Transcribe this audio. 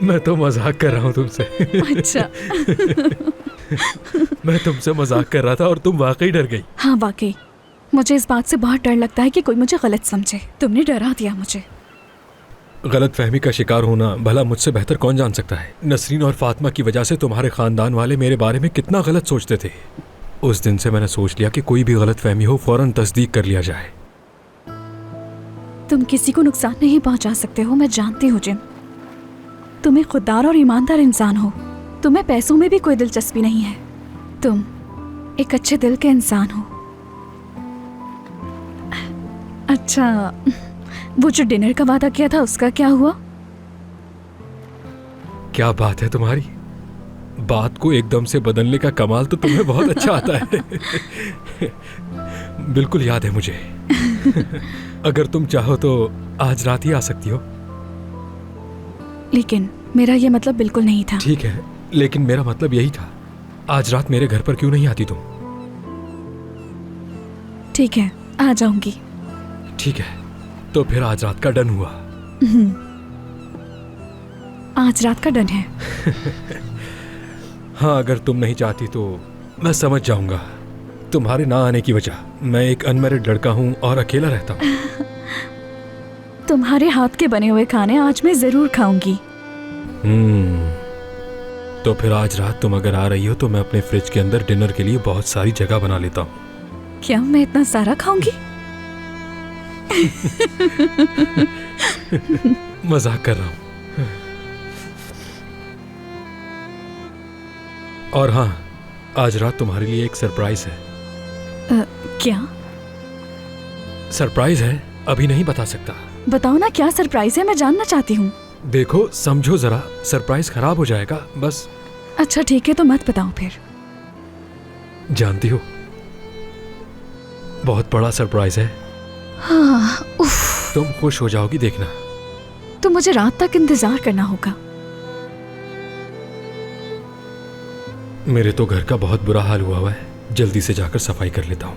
मैं तो मजाक कर रहा हूँ तुमसे। अच्छा। मैं तुमसे मजाक कर रहा था और तुम वाकई डर गई। हाँ वाकई, मुझे इस बात से बहुत डर लगता है कि कोई मुझे गलत समझे। तुमने डरा दिया मुझे। गलत फहमी का शिकार होना भला मुझसे बेहतर कौन जान सकता है। नसरीन और फातिमा की वजह से तुम्हारे खानदान वाले मेरे बारे में कितना गलत सोचते थे। उस दिन से मैंने सोच लिया कि कोई भी गलत फहमी हो फौरन तस्दीक कर लिया जाए। तुम किसी को नुकसान नहीं पहुंचा सकते हो, मैं जानती हूँ जिम। तुम एक खुददार और ईमानदार इंसान हो। तुम्हें पैसों में भी कोई दिलचस्पी नहीं है। तुम एक अच्छे दिल के इंसान हो। अच्छा, वो जो डिनर का वादा किया था उसका क्या हुआ? क्या बात है तुम्हारी, बात को एकदम से बदलने का कमाल तो तुम्हें बहुत अच्छा आता है। बिल्कुल याद है मुझे। अगर तुम चाहो तो आज रात ही आ सकती हो। लेकिन मेरा ये मतलब बिल्कुल नहीं था। ठीक है, लेकिन मेरा मतलब यही था। आज रात मेरे घर पर क्यों नहीं आती तुम? ठीक है, आ जाऊंगी। ठीक है, तो फिर आज रात का डन हुआ। आज रात का डन है। हाँ, अगर तुम नहीं चाहती तो मैं समझ जाऊंगा। तुम्हारे ना आने की वजह, मैं एक अनमैरिड लड़का हूँ और अकेला रहता हूँ। तुम्हारे हाथ के बने हुए खाने आज मैं जरूर खाऊंगी। तो फिर आज रात तुम अगर आ रही हो तो मैं अपने फ्रिज के अंदर डिनर के लिए बहुत सारी जगह बना लेता हूँ। क्या मैं इतना सारा खाऊंगी? मजाक कर रहा हूँ। और हाँ, आज रात तुम्हारे लिए एक सरप्राइज है। क्या सरप्राइज है, अभी नहीं बता सकता। बताओ ना, क्या सरप्राइज है? मैं जानना चाहती हूँ। देखो, समझो जरा, सरप्राइज खराब हो जाएगा बस। अच्छा ठीक है, तो मत बताओ फिर। जानती हो, बहुत बड़ा सरप्राइज है। हाँ, उफ। तुम खुश हो जाओगी, देखना। तो मुझे रात तक इंतजार करना होगा। मेरे तो घर का बहुत बुरा हाल हुआ है, जल्दी से जाकर सफाई कर लेता हूँ।